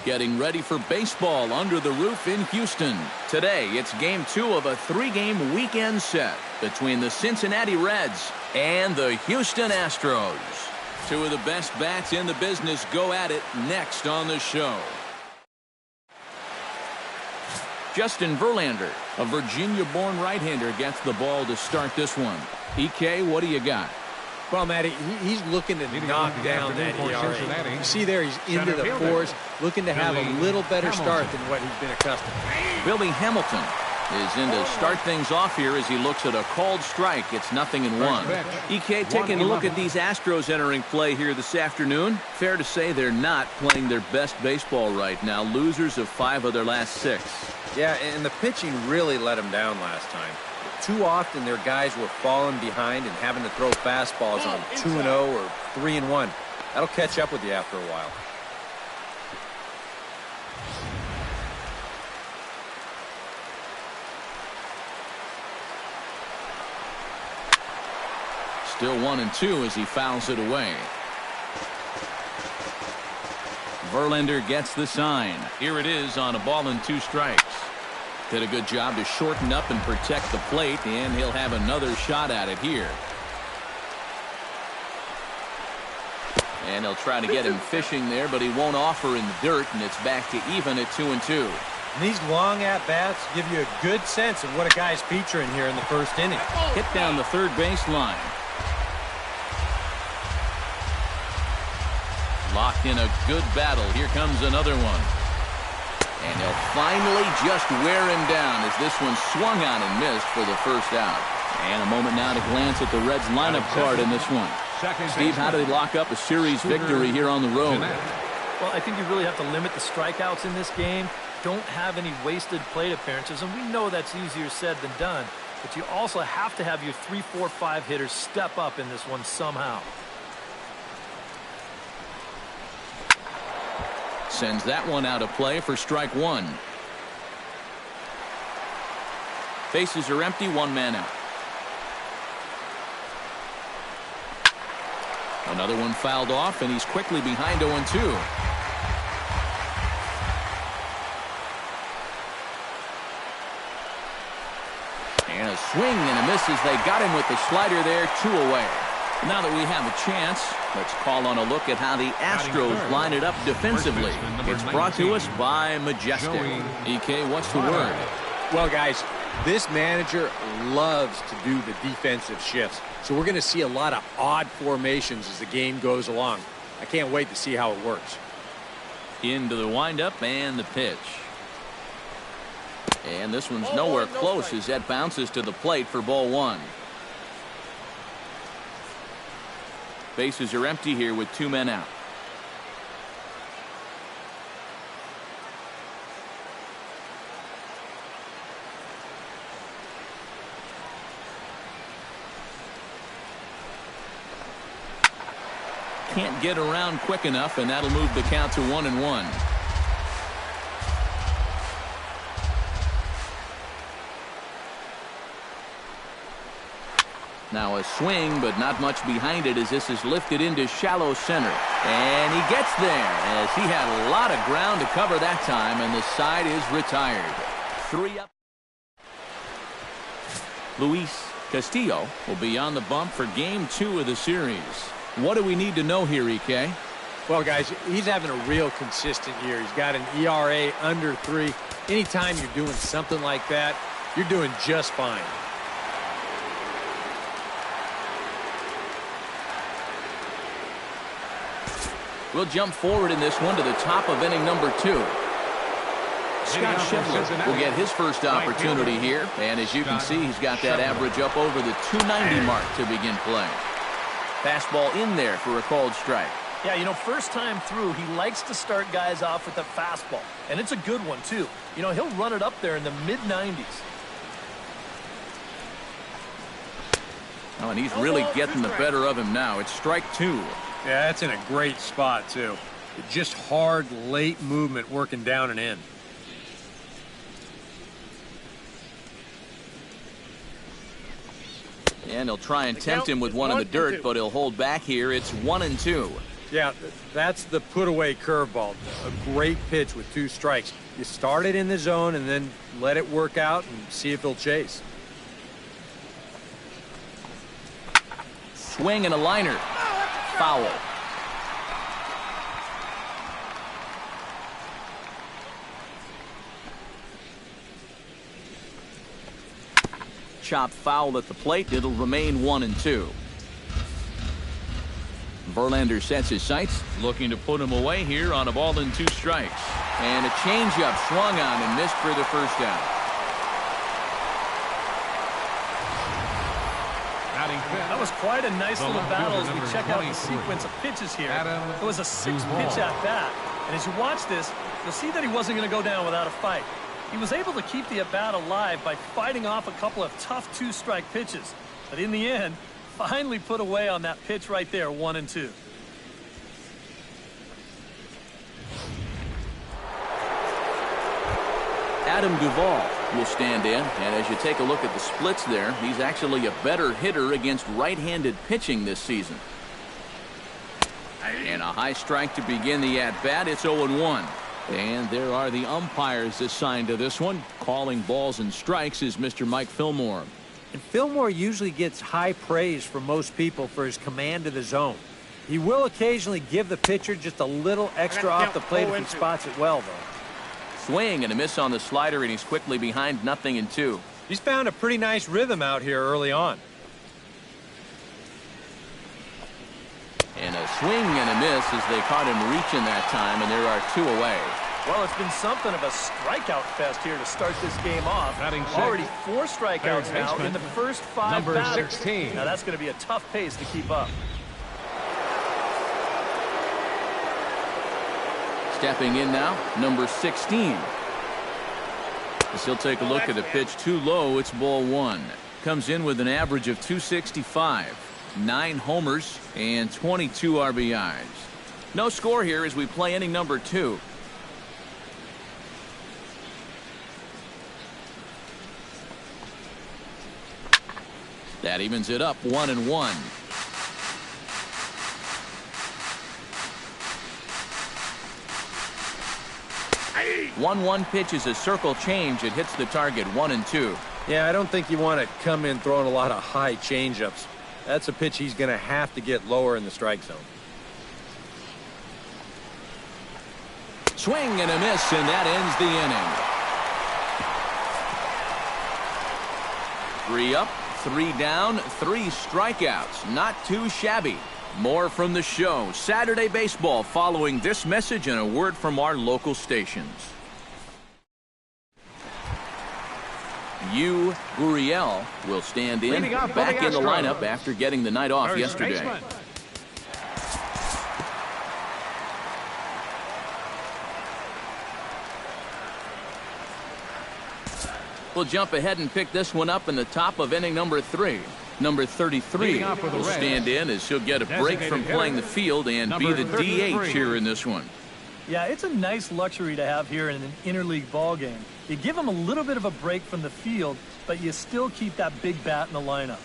Getting ready for baseball under the roof in Houston. Today, it's Game 2 of a 3-game weekend set between the Cincinnati Reds and the Houston Astros. Two of the best bats in the business go at it next on the show. Justin Verlander, a Virginia-born right-hander, gets the ball to start this one. EK, what do you got? Well, Matty, he's looking to knock down that ERA. You see there, he's into the fours, looking to have a little better start than what he's been accustomed to. Billy Hamilton is in to start things off here as he looks at a called strike. It's 0-1. EK, taking a look at these Astros entering play here this afternoon. Fair to say they're not playing their best baseball right now. Losers of 5 of their last 6. Yeah, and the pitching really let them down last time. Too often their guys were falling behind and having to throw fastballs on 2-0 or 3-1. That'll catch up with you after a while. Still 1-2 as he fouls it away. Verlander gets the sign. Here it is on a ball and 2 strikes. Did a good job to shorten up and protect the plate, and he'll have another shot at it here. And he'll try to get him fishing there, but he won't offer in the dirt, and it's back to even at 2-2. And these long at-bats give you a good sense of what a guy's featuring here in the first inning. Hit down the third base line. Locked in a good battle. Here comes another one. And he'll finally just wear him down as this one swung on and missed for the first out. And a moment now to glance at the Reds lineup card in this one. Steve, how do they lock up a series victory here on the road? Well, I think you really have to limit the strikeouts in this game. Don't have any wasted plate appearances, and we know that's easier said than done. But you also have to have your 3, 4, 5 hitters step up in this one somehow. Sends that one out of play for strike 1. Bases are empty, 1 man out. Another one fouled off, and he's quickly behind 0-2. And a swing and a miss as they got him with the slider there, 2 away. Now that we have a chance, let's call on a look at how the Astros line it up defensively. It's brought to us by Majestic. EK, what's the word? Well, guys, this manager loves to do the defensive shifts. So we're going to see a lot of odd formations as the game goes along. I can't wait to see how it works. Into the windup and the pitch. And this one's nowhere close as that bounces to the plate for ball 1. Bases are empty here with 2 men out. Can't get around quick enough, and that'll move the count to 1-1. Now a swing, but not much behind it as this is lifted into shallow center. And he gets there as he had a lot of ground to cover that time, and the side is retired. 3 up. Luis Castillo will be on the bump for Game 2 of the series. What do we need to know here, EK? Well, guys, he's having a real consistent year. He's got an ERA under 3. Anytime you're doing something like that, you're doing just fine. We'll jump forward in this one to the top of inning number 2. Scott Schebler will get his first opportunity here. And as you can see, he's got that average up over the 290 mark to begin play. Fastball in there for a called strike. Yeah, you know, first time through, he likes to start guys off with a fastball. And it's a good one, too. You know, he'll run it up there in the mid-90s. Oh, and he's really getting the better of him now. It's strike 2. Yeah, that's in a great spot, too. Just hard, late movement working down and in. And he'll try and tempt him with one in the dirt, but he'll hold back here. It's 1-2. Yeah, that's the put-away curveball. A great pitch with 2 strikes. You start it in the zone and then let it work out and see if he'll chase. Swing and a liner. Foul. Chop foul at the plate. It'll remain 1-2. Verlander sets his sights, looking to put him away here on a ball and 2 strikes. And a changeup swung on and missed for the first out. That was quite a nice little battle as we check out the sequence of pitches here. It was a 6-pitch at bat. And as you watch this, you'll see that he wasn't going to go down without a fight. He was able to keep the at-bat alive by fighting off a couple of tough 2-strike pitches. But in the end, finally put away on that pitch right there, 1-2. Adam Duvall will stand in, and as you take a look at the splits there, he's actually a better hitter against right-handed pitching this season. And a high strike to begin the at-bat. It's 0-1. And there are the umpires assigned to this one. Calling balls and strikes is Mr. Mike Fillmore. And Fillmore usually gets high praise from most people for his command of the zone. He will occasionally give the pitcher just a little extra off the plate if he spots it well, though. Swing and a miss on the slider, and he's quickly behind 0-2. He's found a pretty nice rhythm out here early on. And a swing and a miss as they caught him reaching that time, and there are 2 away. Well, it's been something of a strikeout fest here to start this game off. Already 4 strikeouts now in the first 5 batters. 16. Now that's going to be a tough pace to keep up. Stepping in now, number 16. As he'll take a look at a pitch too low, it's ball 1. Comes in with an average of 265, 9 homers, and 22 RBIs. No score here as we play inning number 2. That evens it up 1-1. 1-1 pitch is a circle change. It hits the target 1-2. Yeah, I don't think you want to come in throwing a lot of high changeups. That's a pitch he's going to have to get lower in the strike zone. Swing and a miss, and that ends the inning. 3 up, 3 down, 3 strikeouts. Not too shabby. More from the show. Saturday Baseball following this message and a word from our local stations. Gurriel will stand in, back in the lineup after getting the night off yesterday. We'll jump ahead and pick this one up in the top of inning number 3. Number 33 will stand in as he'll get a break from playing the field and be the DH here in this one. Yeah, it's a nice luxury to have here in an interleague ball game. You give him a little bit of a break from the field, but you still keep that big bat in the lineup.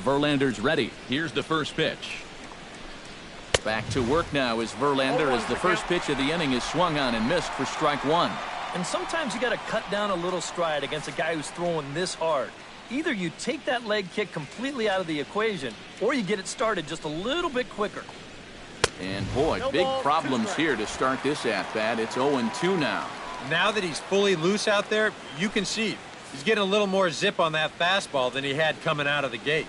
Verlander's ready. Here's the first pitch. Back to work now is Verlander as the first pitch of the inning is swung on and missed for strike 1. And sometimes you got to cut down a little stride against a guy who's throwing this hard. Either you take that leg kick completely out of the equation, or you get it started just a little bit quicker. And boy, big problems here to start this at-bat. It's 0-2 now. Now that he's fully loose out there, you can see he's getting a little more zip on that fastball than he had coming out of the gate.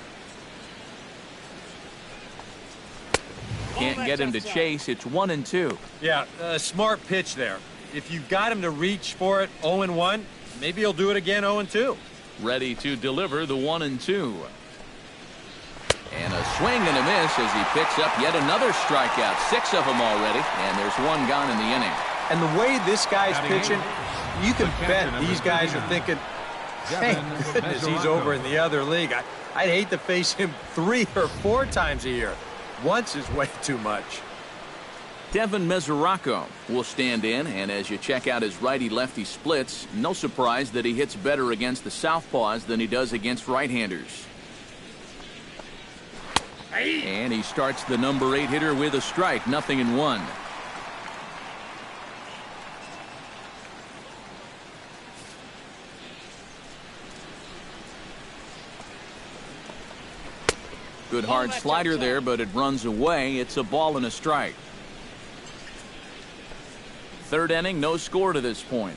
Can't get him to chase. It's 1-2. Yeah, a smart pitch there. If you've got him to reach for it 0-1, maybe he'll do it again 0-2. Ready to deliver the 1-2. And a swing and a miss as he picks up yet another strikeout. 6 of them already, and there's 1 gone in the inning. And the way this guy's pitching, you can bet these guys are thinking, thank goodness he's over in the other league. I'd hate to face him 3 or 4 times a year. Once is way too much. Devin Mesoraco will stand in, and as you check out his righty-lefty splits, no surprise that he hits better against the southpaws than he does against right-handers. And he starts the number 8 hitter with a strike, 0-1. Good hard slider there, but it runs away. It's a ball and a strike. Third inning, no score to this point.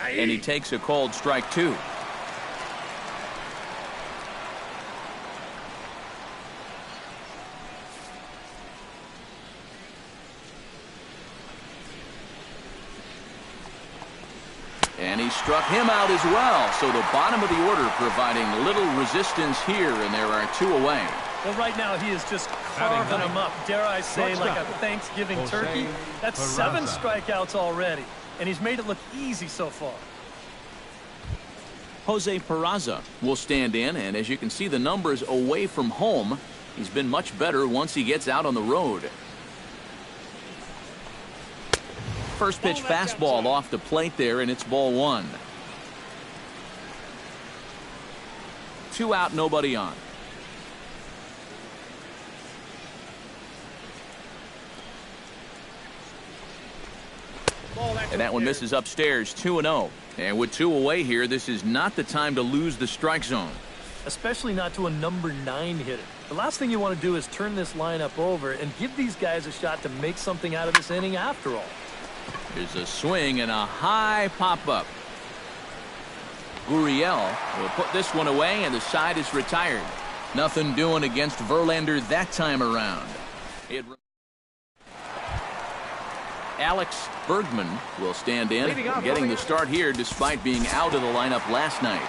And he takes a called strike 2. And he struck him out as well. So the bottom of the order providing little resistance here, and there are 2 away. Well, right now he is just carving them up, dare I say, like a Thanksgiving turkey. That's 7 strikeouts already, and he's made it look easy so far. Jose Peraza will stand in, and as you can see the numbers away from home, he's been much better once he gets out on the road. First pitch fastball off the plate there, and it's ball 1. 2 out, nobody on. And that one misses upstairs, 2-0. And with 2 away here, this is not the time to lose the strike zone. Especially not to a number 9 hitter. The last thing you want to do is turn this lineup over and give these guys a shot to make something out of this inning after all. There's a swing and a high pop-up. Gurriel will put this one away, and the side is retired. Nothing doing against Verlander that time around. Alex Bergman will stand in, getting the start here despite being out of the lineup last night.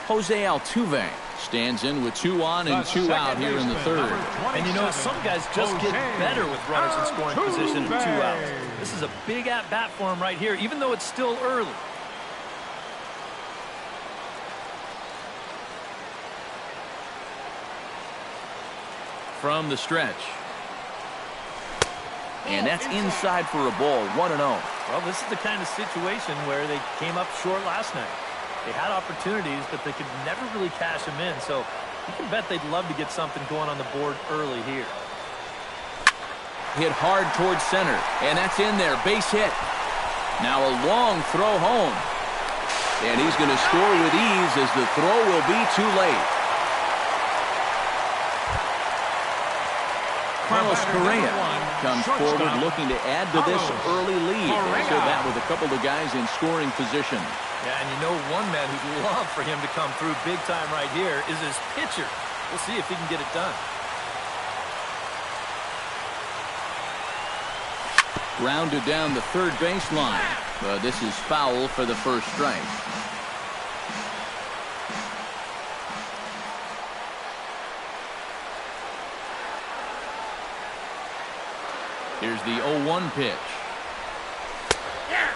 Jose Altuve stands in with 2 on and 2 out here in the third. And you know, some guys just get better with runners in scoring position and 2 outs. This is a big at-bat for him right here, even though it's still early. From the stretch. And that's inside for a ball, 1-0. Well, this is the kind of situation where they came up short last night. They had opportunities, but they could never really cash them in. So you can bet they'd love to get something going on the board early here. Hit hard towards center, and that's in there. Base hit. Now a long throw home. And he's going to score with ease as the throw will be too late. Carlos Correa comes forward looking to add to this early lead. So that with a couple of guys in scoring position. Yeah, and you know one man who'd love for him to come through big time right here is his pitcher. We'll see if he can get it done. Rounded down the third baseline. But this is foul for the first strike. Here's the 0-1 pitch.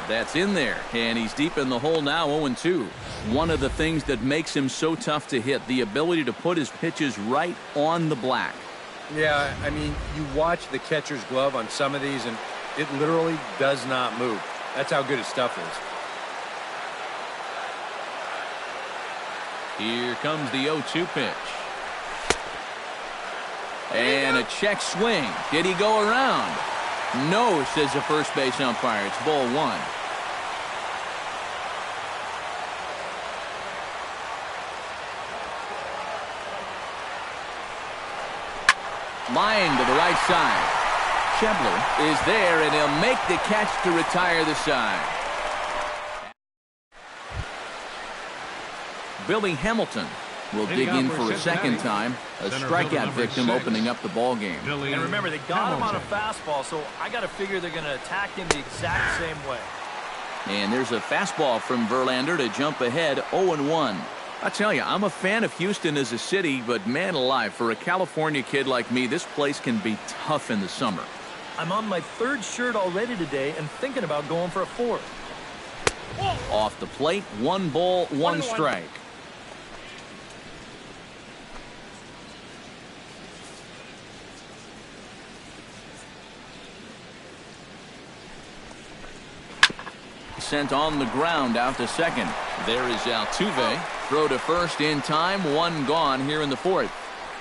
That's in there, and he's deep in the hole now, 0-2. One of the things that makes him so tough to hit, the ability to put his pitches right on the black. Yeah, I mean, you watch the catcher's glove on some of these, and it literally does not move. That's how good his stuff is. Here comes the 0-2 pitch. And a check swing. Did he go around? No, says the first base umpire. It's ball 1. Lying to the right side. Schebler is there, and he'll make the catch to retire the side. Billy Hamilton will dig in for a second time. A strikeout victim opening up the ball game. And remember, they got him on a fastball, so I got to figure they're going to attack him the exact same way. And there's a fastball from Verlander to jump ahead, 0-1. I tell you, I'm a fan of Houston as a city, but man alive, for a California kid like me, this place can be tough in the summer. I'm on my third shirt already today and thinking about going for a fourth. Off the plate, 1 ball, 1 strike. Sent on the ground out to second. There is Altuve. Throw to first in time. 1 gone here in the 4th.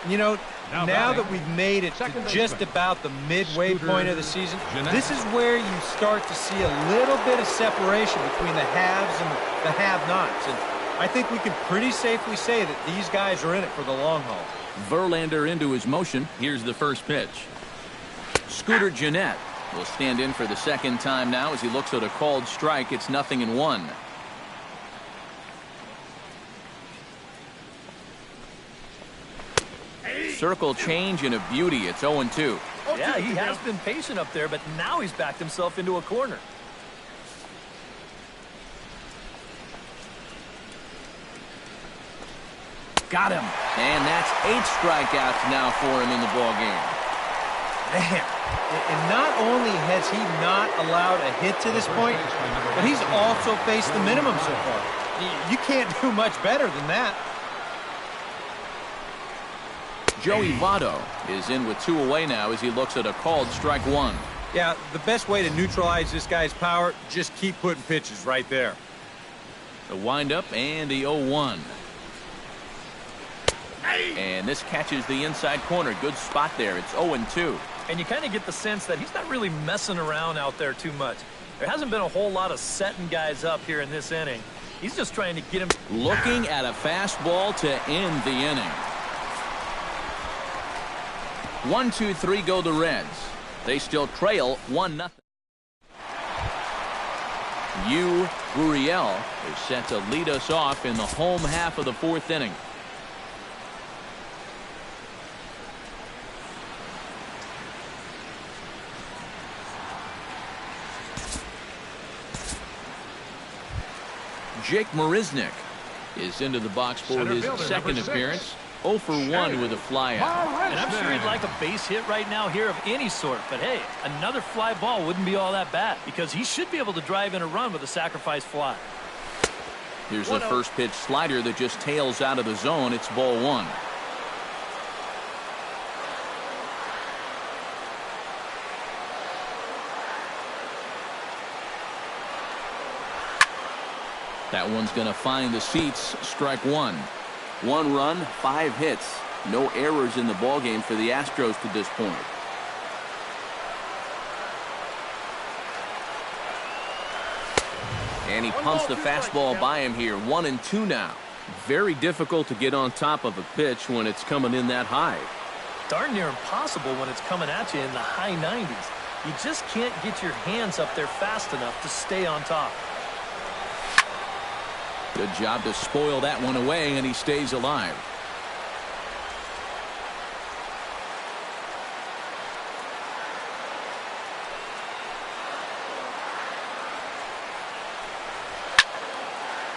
You know, now that we've made it to just about the midway point of the season, this is where you start to see a little bit of separation between the haves and the have-nots. And I think we can pretty safely say that these guys are in it for the long haul. Verlander into his motion. Here's the first pitch. Scooter Gennett will stand in for the second time now as he looks at a called strike. It's 0-1. Circle change and a beauty. It's 0-2. Yeah, he has been patient up there, but now he's backed himself into a corner. Got him. And that's 8 strikeouts now for him in the ball game. Man, and not only has he not allowed a hit to this point, but he's also faced the minimum so far. You can't do much better than that. Joey Votto is in with 2 away now as he looks at a called strike 1. Yeah, the best way to neutralize this guy's power, just keep putting pitches right there. The windup and the 0-1. And this catches the inside corner. Good spot there. It's 0-2. And you kind of get the sense that he's not really messing around out there too much. There hasn't been a whole lot of setting guys up here in this inning. He's just trying to get him. Looking at a fastball to end the inning. 1-2-3 go the Reds. They still trail 1-0. Yu Gurriel is set to lead us off in the home half of the 4th inning. Jake Marisnick is into the box for his second appearance. 0 for 1 with a fly out. And I'm sure he'd like a base hit right now here of any sort. But hey, another fly ball wouldn't be all that bad because he should be able to drive in a run with a sacrifice fly. Here's the first pitch slider that just tails out of the zone. It's ball 1. That one's going to find the seats. Strike 1. 1 run, 5 hits. No errors in the ballgame for the Astros to this point. And he pumps the fastball by him here. 1-2 now. Very difficult to get on top of a pitch when it's coming in that high. Darn near impossible when it's coming at you in the high 90s. You just can't get your hands up there fast enough to stay on top. Good job to spoil that one away, and he stays alive.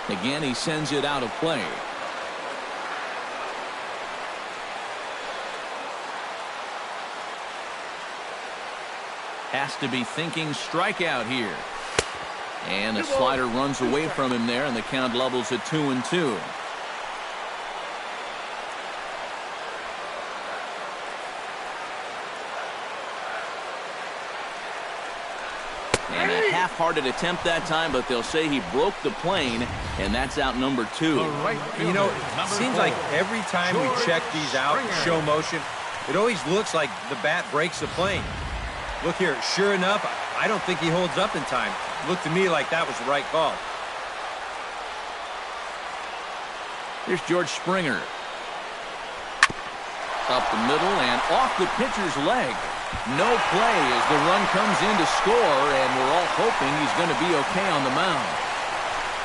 Again, he sends it out of play. Has to be thinking strikeout here. And a slider runs away from him there, and the count levels at 2-2. And a half-hearted attempt that time, but they'll say he broke the plane, and that's out number 2. You know, it seems like every time we check these out in show motion, it always looks like the bat breaks the plane. Look here, sure enough, I don't think he holds up in time. Looked to me like that was the right call. Here's George Springer. Up the middle and off the pitcher's leg. No play as the run comes in to score, and we're all hoping he's going to be okay on the mound.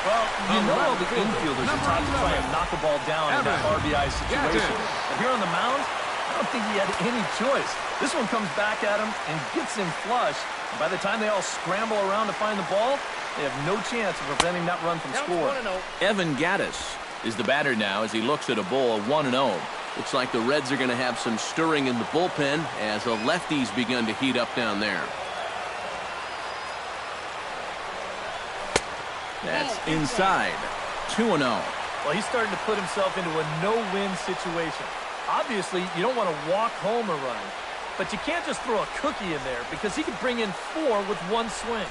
Well, you know all the infielders are taught to try and knock a ball down in that RBI situation. But here on the mound, I don't think he had any choice. This one comes back at him and gets him flush. And by the time they all scramble around to find the ball, they have no chance of preventing that run from scoring. Evan Gattis is the batter now as he looks at a ball of 1-0. Looks like the Reds are going to have some stirring in the bullpen as the lefties begun to heat up down there. That's inside. 2-0. Well, he's starting to put himself into a no-win situation. Obviously, you don't want to walk home a run, but you can't just throw a cookie in there because he could bring in 4 with one swing.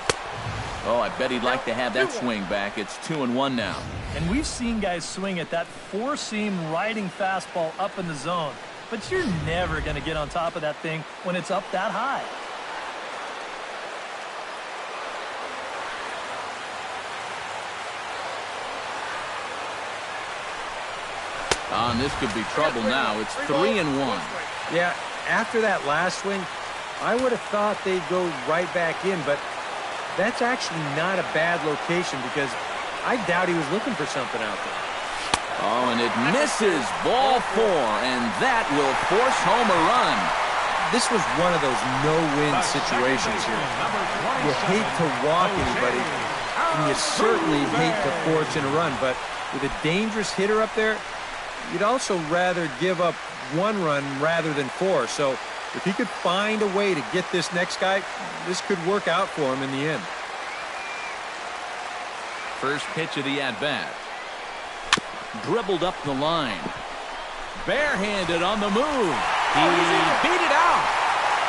Oh, I bet he'd like to have that swing back. It's 2-1 now. And we've seen guys swing at that four-seam riding fastball up in the zone, but you're never going to get on top of that thing when it's up that high. And this could be trouble now. It's 3-1. Yeah, after that last swing, I would have thought they'd go right back in, but that's actually not a bad location because I doubt he was looking for something out there. Oh, and it misses. Ball 4, and that will force home a run. This was one of those no-win situations here. You hate to walk anybody, and you certainly hate to force in a run, but with a dangerous hitter up there, you'd also rather give up 1 run rather than 4. So if he could find a way to get this next guy, this could work out for him in the end. First pitch of the at-bat. Dribbled up the line. Barehanded on the move. He beat it out.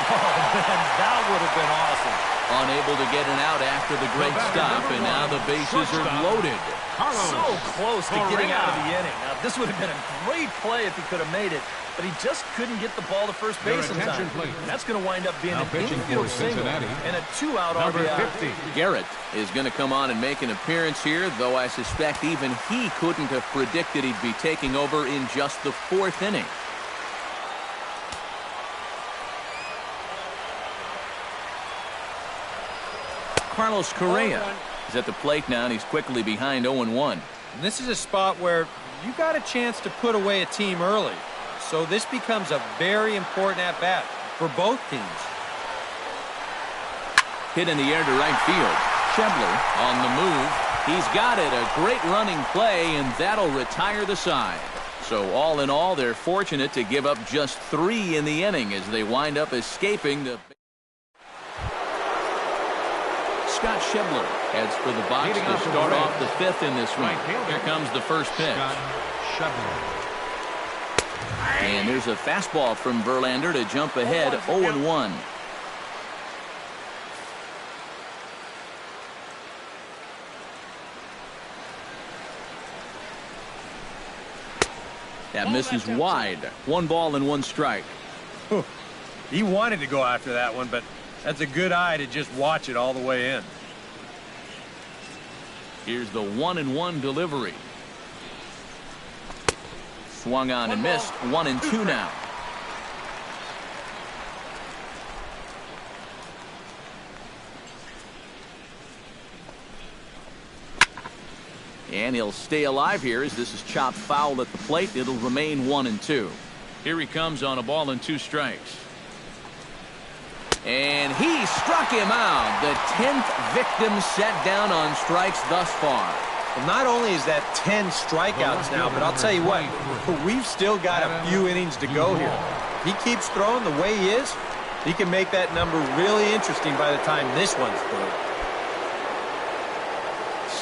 Oh, man, that would have been awesome. Unable to get an out after the great stop, and now the bases are loaded. So close to getting out of the inning. Now, this would have been a great play if he could have made it, but he just couldn't get the ball to first base in time. And that's going to wind up being an infield single and a 2-out RBI. Garrett is going to come on and make an appearance here, though I suspect even he couldn't have predicted he'd be taking over in just the 4th inning. Carlos Correa is at the plate now, and he's quickly behind 0-1. And this is a spot where you got a chance to put away a team early. So this becomes a very important at-bat for both teams. Hit in the air to right field. Schebler on the move. He's got it. A great running play, and that'll retire the side. So all in all, they're fortunate to give up just 3 in the inning as they wind up escaping the... Scott Schebler heads for the box to start off the 5th in this one. Here comes the first pitch. And there's a fastball from Verlander to jump ahead 0-1. That misses wide. 1 ball and 1 strike. He wanted to go after that one, but that's a good eye to just watch it all the way in. Here's the 1-1 delivery. Swung on and missed. 1-2 now. And he'll stay alive here as this is chopped foul at the plate. It'll remain 1-2. Here he comes on a ball and 2 strikes. And he struck him out. The 10th victim set down on strikes thus far. Well, not only is that 10 strikeouts now, but I'll tell you what, we've still got a few innings to go here. He keeps throwing the way he is, he can make that number really interesting by the time this one's through.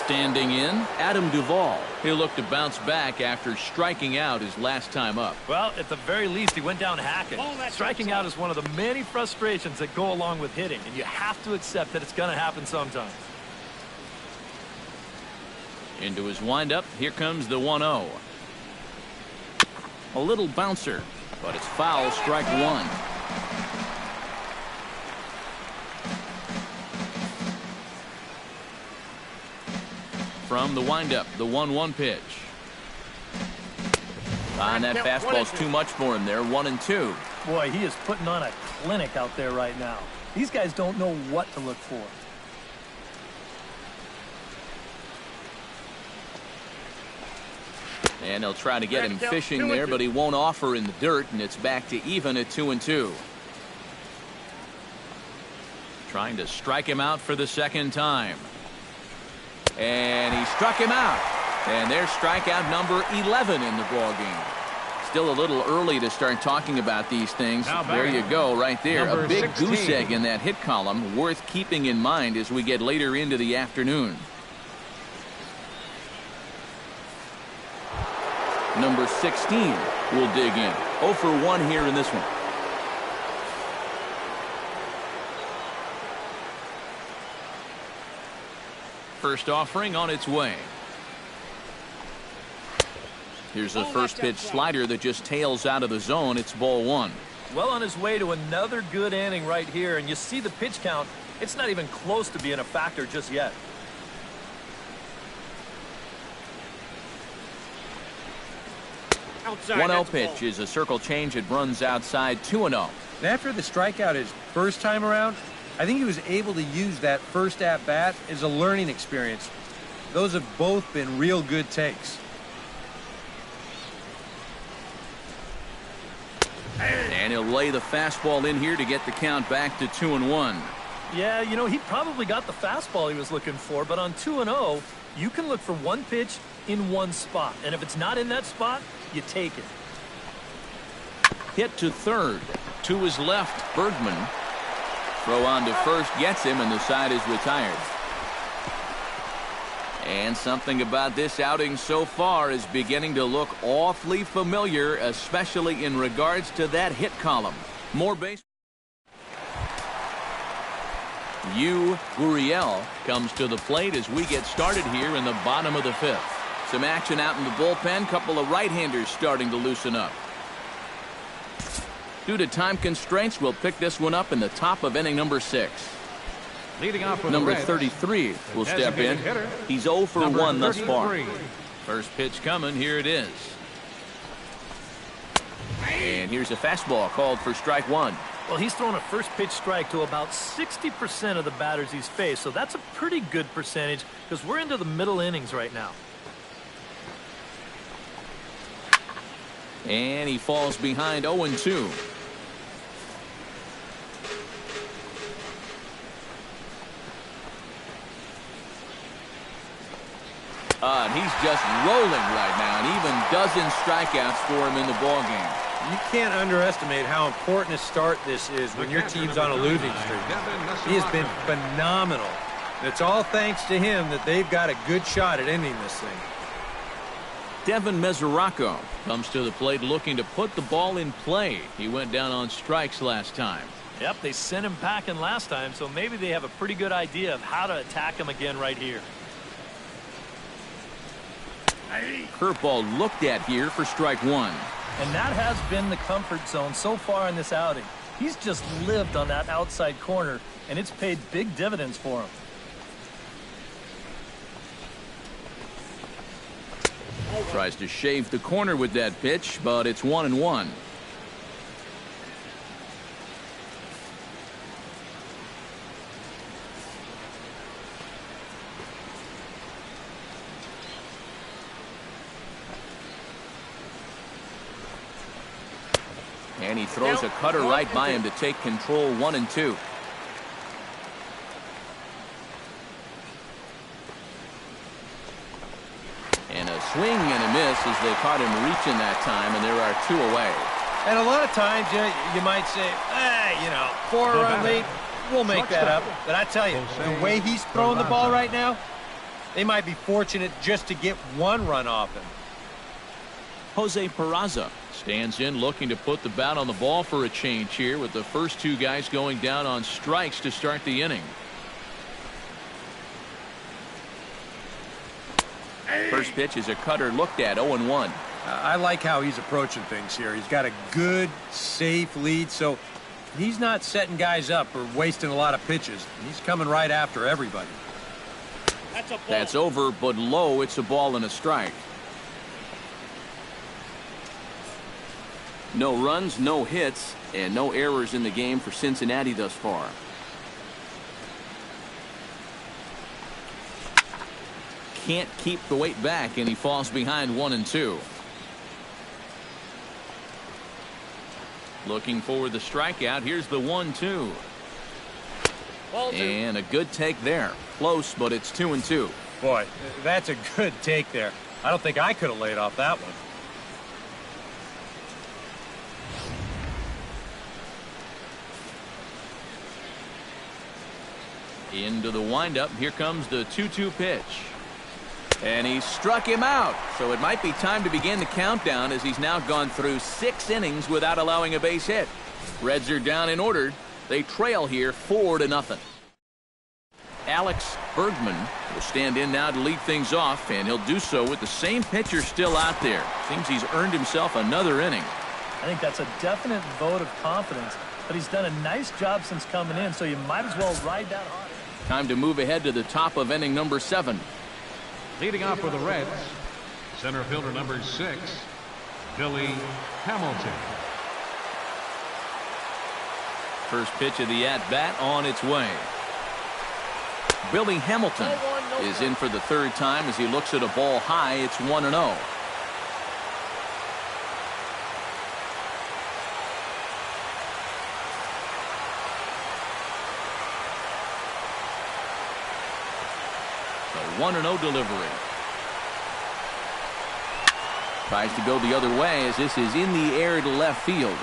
Standing in, Adam Duvall. He'll look to bounce back after striking out his last time up. Well, at the very least, he went down hacking. Striking out is one of the many frustrations that go along with hitting, and you have to accept that it's going to happen sometimes. Into his windup, here comes the 1-0. A little bouncer, but it's foul, strike 1. From the windup, the 1-1 pitch. And that fastball's too much for him there, 1-2. Boy, he is putting on a clinic out there right now. These guys don't know what to look for. And they'll try to get him fishing there, but he won't offer in the dirt, and it's back to even at 2-2. Trying to strike him out for the 2nd time. And he struck him out. And there's strikeout number 11 in the ballgame. still a little early to start talking about these things. There you go, right there. Number A big 16. goose egg in that hit column, worth keeping in mind as we get later into the afternoon. Number 16 will dig in. 0 for 1 here in this one. First offering on its way. Here's the first pitch slider that just tails out of the zone. It's ball 1. Well on his way to another good inning right here, and you see the pitch count. It's not even close to being a factor just yet. Outside, 1-0 pitch is a circle change. It runs outside 2-0. After the strikeout his first time around, I think he was able to use that first at-bat as a learning experience. Those have both been real good takes. And he'll lay the fastball in here to get the count back to 2-1. Yeah, you know, he probably got the fastball he was looking for, but on 2-0, you can look for one pitch in one spot. And if it's not in that spot, you take it. Hit to third. To his left, Bergman. Throw on to first, gets him, and the side is retired. And something about this outing so far is beginning to look awfully familiar, especially in regards to that hit column. More base. Gurriel comes to the plate as we get started here in the bottom of the 5th. Some action out in the bullpen. Couple of right-handers starting to loosen up. Due to time constraints, we'll pick this one up in the top of inning number 6. Leading off with Number the Reds, 33 will step in. hitter, He's 0 for number 1 thus far. 33. First pitch coming. Here it is. And here's a fastball called for strike 1. Well, he's thrown a first pitch strike to about 60% of the batters he's faced, so that's a pretty good percentage because we're into the middle innings right now. And he falls behind 0-2. And he's just rolling right now, and even dozen strikeouts for him in the ballgame. You can't underestimate how important a start this is when your team's on a losing streak. He has been phenomenal. And it's all thanks to him that they've got a good shot at ending this thing. Devin Mesoraco comes to the plate looking to put the ball in play. He went down on strikes last time. Yep, they sent him packing last time, so maybe they have a pretty good idea of how to attack him again right here. Curveball looked at here for strike 1. And that has been the comfort zone so far in this outing. He's just lived on that outside corner, and it's paid big dividends for him. Tries to shave the corner with that pitch, but it's 1-1. And he throws a cutter right by him to take control. 1-2. And a swing and a miss as they caught him reaching that time, and there are 2 away. And a lot of times you might say, you know, 4-run lead, we'll make that up. But I tell you, the way he's throwing the ball right now, they might be fortunate just to get 1 run off him. Jose Peraza stands in looking to put the bat on the ball for a change here with the first 2 guys going down on strikes to start the inning. First pitch is a cutter looked at. 0-1. I like how he's approaching things here. He's got a good, safe lead, so he's not setting guys up or wasting a lot of pitches. He's coming right after everybody. That's over, but low. It's a ball and a strike. No runs, no hits, and no errors in the game for Cincinnati thus far. Can't keep the weight back, and he falls behind 1-2. Looking for the strikeout. Here's the 1-2. And a good take there. Close, but it's 2-2. Boy, that's a good take there. I don't think I could have laid off that one. Into the windup. Here comes the 2-2 pitch. And he struck him out. So it might be time to begin the countdown as he's now gone through 6 innings without allowing a base hit. Reds are down and ordered. They trail here 4-0. Alex Bergman will stand in now to lead things off, and he'll do so with the same pitcher still out there. Seems he's earned himself another inning. I think that's a definite vote of confidence, but he's done a nice job since coming in, so you might as well ride that hard. Time to move ahead to the top of inning number 7. Leading off for the Reds, center fielder number 6, Billy Hamilton. First pitch of the at-bat on its way. Billy Hamilton is in for the 3rd time as he looks at a ball high. It's 1-0. The 1-0 delivery. Tries to go the other way as this is in the air to left field.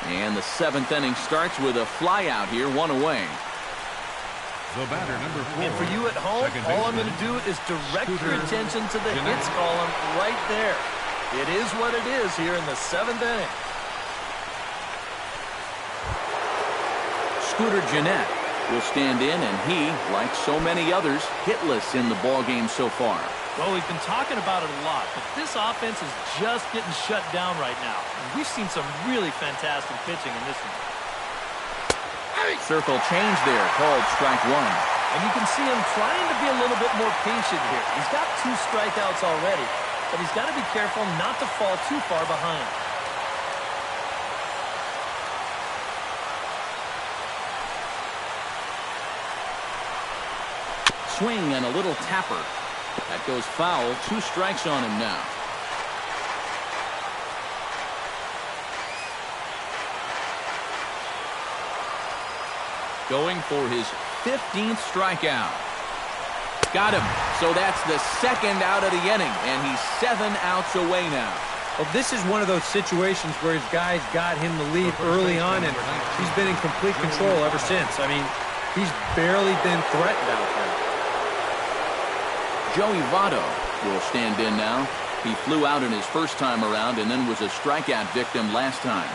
And the 7th inning starts with a fly out here, 1 away. The batter, number 4. And for you at home, all I'm going to do is direct your attention to the hits column right there. It is what it is here in the 7th inning. Scooter Gennett will stand in, and he, like so many others, hitless in the ballgame so far. Well, we've been talking about it a lot, but this offense is just getting shut down right now. We've seen some really fantastic pitching in this one. Circle change there, called strike 1. And you can see him trying to be a little bit more patient here. He's got 2 strikeouts already, but he's got to be careful not to fall too far behind. Swing and a little tapper. That goes foul. 2 strikes on him now. Going for his 15th strikeout. Got him. So that's the 2nd out of the inning, and he's 7 outs away now. Well, this is one of those situations where his guys got him the lead early on, and he's been in complete control ever since. I mean, he's barely been threatened out there. Joey Votto will stand in now. He flew out in his first time around and then was a strikeout victim last time.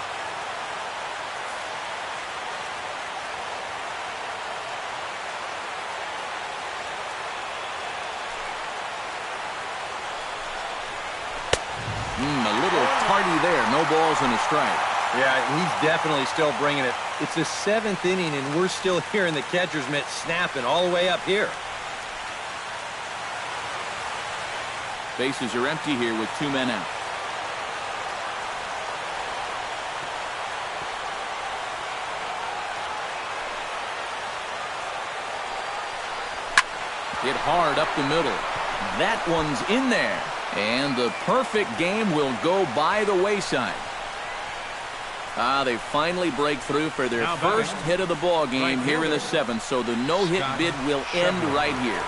A little tardy there. No balls and a strike. Yeah, he's definitely still bringing it. It's the 7th inning, and we're still hearing the catcher's mitt snapping all the way up here. Bases are empty here with 2 men out. Hit hard up the middle. That one's in there. And the perfect game will go by the wayside. They finally break through for their first hit of the ball game here in the 7th. So the no-hit bid will end right here.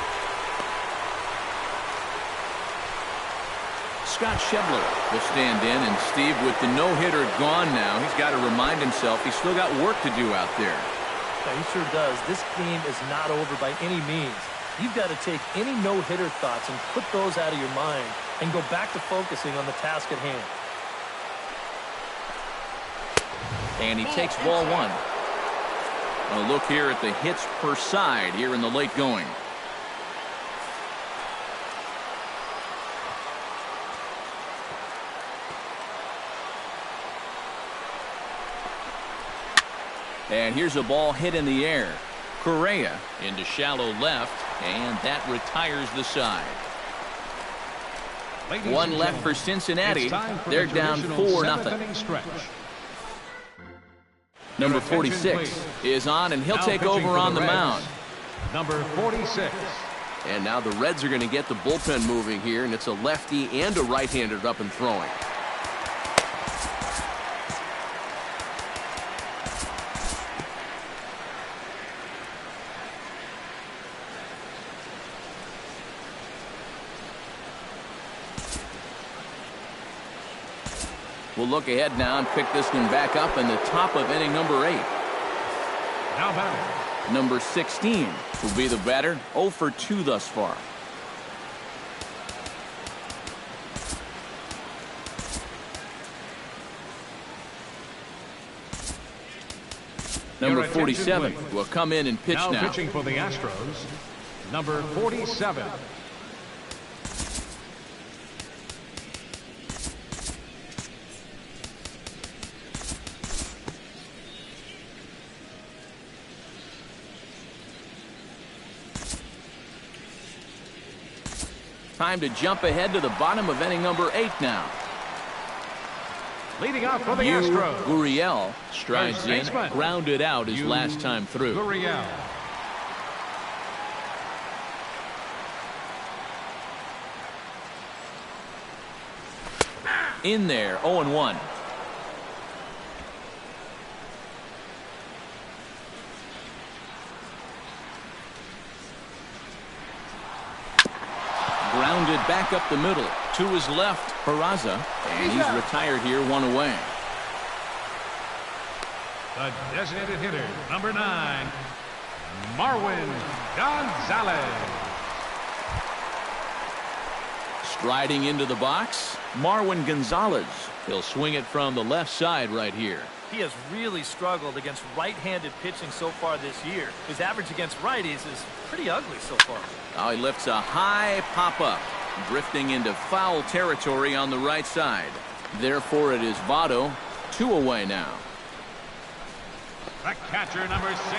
Scott Schebler will stand in, and Steve, with the no-hitter gone now, he's got to remind himself he's still got work to do out there. Yeah, he sure does. This game is not over by any means. You've got to take any no-hitter thoughts and put those out of your mind and go back to focusing on the task at hand. And he takes ball 1. A look here at the hits per side here in the late going. And here's a ball hit in the air. Correa into shallow left, and that retires the side. 1 left for Cincinnati. They're down 4-0. Number 46 is on, and he'll take over on the mound. Number 46. And now the Reds are going to get the bullpen moving here, and it's a lefty and a right-hander up and throwing. We'll look ahead now and pick this one back up in the top of inning number 8. Now batting, Number 16 will be the batter. 0 for 2 thus far. Number 47 will come in and pitch now. Now pitching for the Astros, number 47. Time to jump ahead to the bottom of inning number 8 now. Leading off for the Astros, Gurriel strides in, grounded out his last time through. Gurriel. In there, 0-1. Grounded back up the middle. To his left, Peraza, and he's retired here, 1 away. The designated hitter, number 9, Marwin Gonzalez. Striding into the box, Marwin Gonzalez. He'll swing it from the left side right here. He has really struggled against right-handed pitching so far this year. His average against righties is pretty ugly so far. Now he lifts a high pop-up, drifting into foul territory on the right side. Therefore, it is Votto, 2 away now. The catcher, number 16.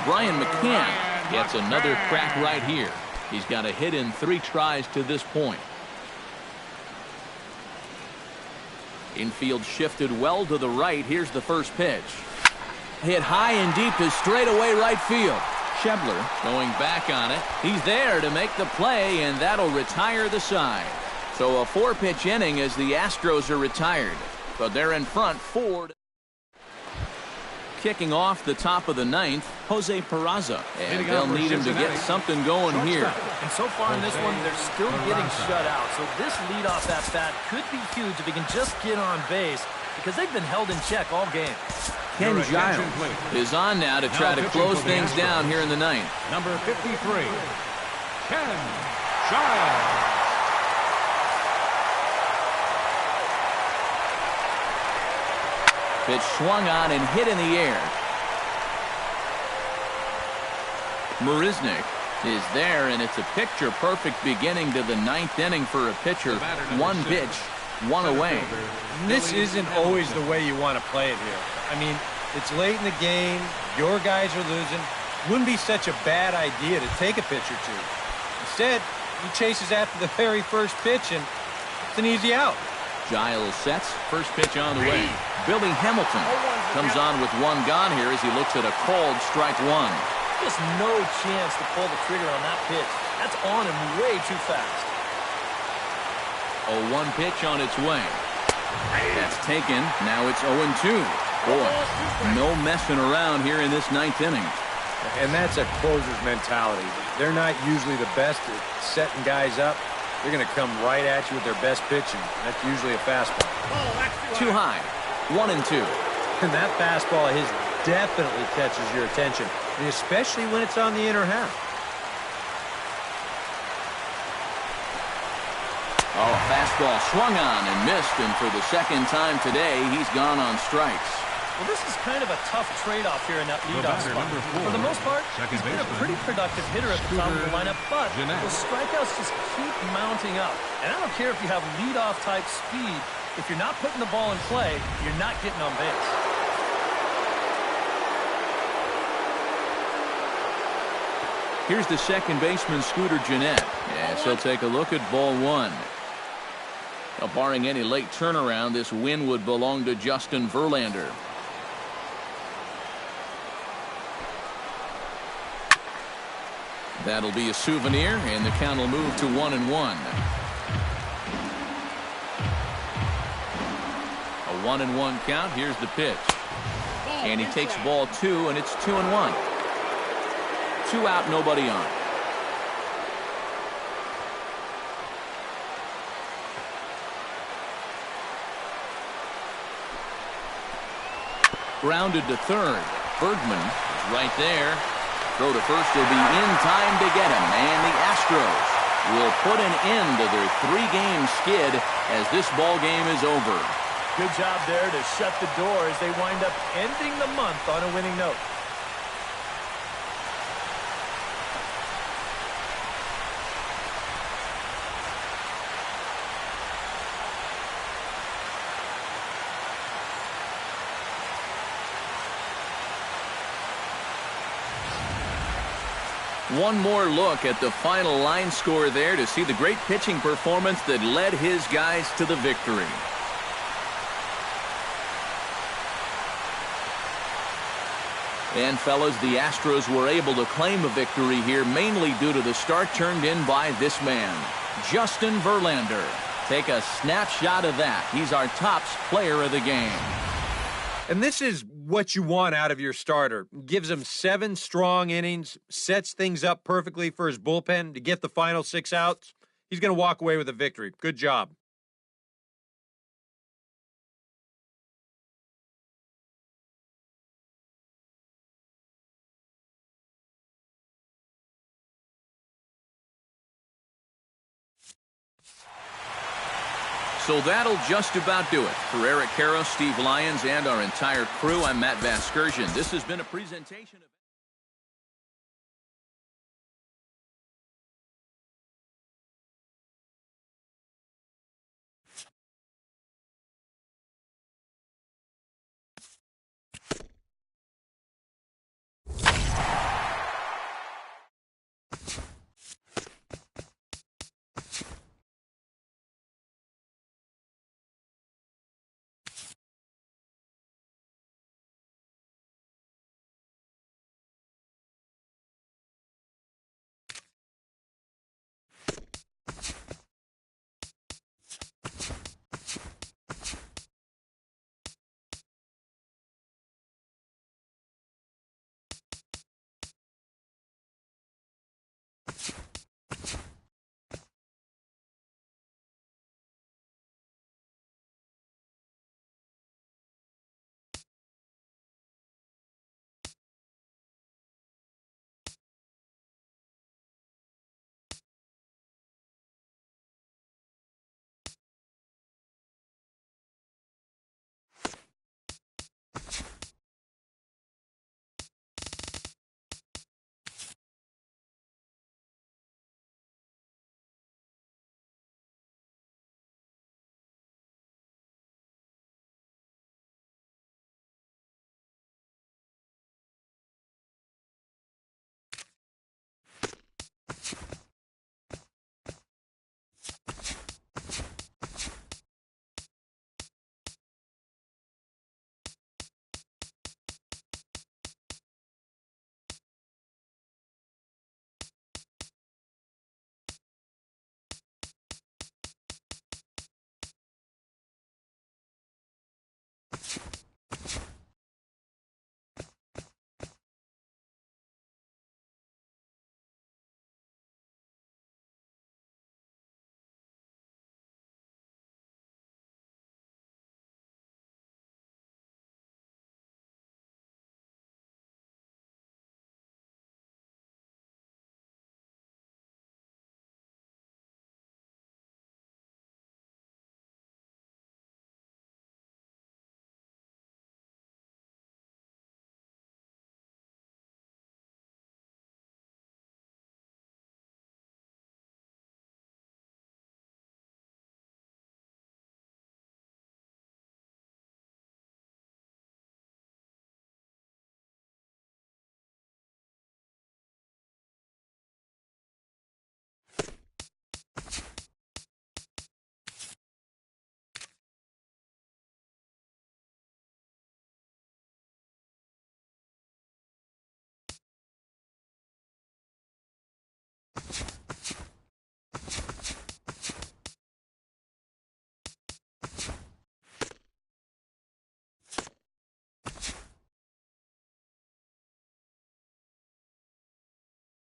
Brian McCann gets another crack right here. He's got a hit in 3 tries to this point. Infield shifted well to the right. Here's the first pitch. Hit high and deep to straightaway right field. Schebler going back on it. He's there to make the play, and that'll retire the side. So a 4-pitch inning as the Astros are retired. But they're in front 4. Kicking off the top of the 9th, Jose Peraza. And they'll need him to get something going here. And so far in this one, they're still getting shut out. So this leadoff at-bat could be huge if he can just get on base, because they've been held in check all game. Ken Giles is on now to try to close things down here in the 9th. Number 53, Ken Giles. Pitch swung on and hit in the air. Marisnik is there, and it's a picture-perfect beginning to the 9th inning for a pitcher. 1 pitch, 1 away. This isn't always the way you want to play it here. I mean, it's late in the game. Your guys are losing. Wouldn't be such a bad idea to take a pitch or two. Instead, he chases after the very first pitch, and it's an easy out. Giles sets. First pitch on the way. Billy Hamilton comes on with 1 gone here as he looks at a called strike 1. Just no chance to pull the trigger on that pitch. That's on him way too fast. A 1 pitch on its way. That's taken. Now it's 0-2. Boy, no messing around here in this 9th inning. And that's a closer's mentality. They're not usually the best at setting guys up. They're going to come right at you with their best pitching. That's usually a fastball. Too high. 1-2. And that fastball of his definitely catches your attention, and especially when it's on the inner half. Oh, a fastball swung on and missed, and for the 2nd time today, he's gone on strikes. Well, this is kind of a tough trade-off here in that leadoff spot. For the most part, he's been a pretty productive hitter at the top of the lineup, but those strikeouts just keep mounting up. And I don't care if you have leadoff-type speed. If you're not putting the ball in play, you're not getting on base. Here's the second baseman, Scooter Gennett. Yes, he'll take a look at ball 1. Now, barring any late turnaround, this win would belong to Justin Verlander. That'll be a souvenir, and the count will move to 1-1. A 1-1 count. Here's the pitch. And he takes ball 2, and it's 2-1. 2 out, nobody on. Grounded to third. Bergman is right there. Throw to first will be in time to get him, and the Astros will put an end to their 3-game skid as this ball game is over. Good job there to shut the door as they wind up ending the month on a winning note. One more look at the final line score there to see the great pitching performance that led his guys to the victory. And, fellas, the Astros were able to claim a victory here mainly due to the start turned in by this man, Justin Verlander. Take a snapshot of that. He's our top player of the game. And this is what you want out of your starter. Gives him 7 strong innings, sets things up perfectly for his bullpen to get the final 6 outs. He's going to walk away with a victory. Good job. So that'll just about do it. For Eric Karros, Steve Lyons, and our entire crew, I'm Matt Vasgersian. This has been a presentation of...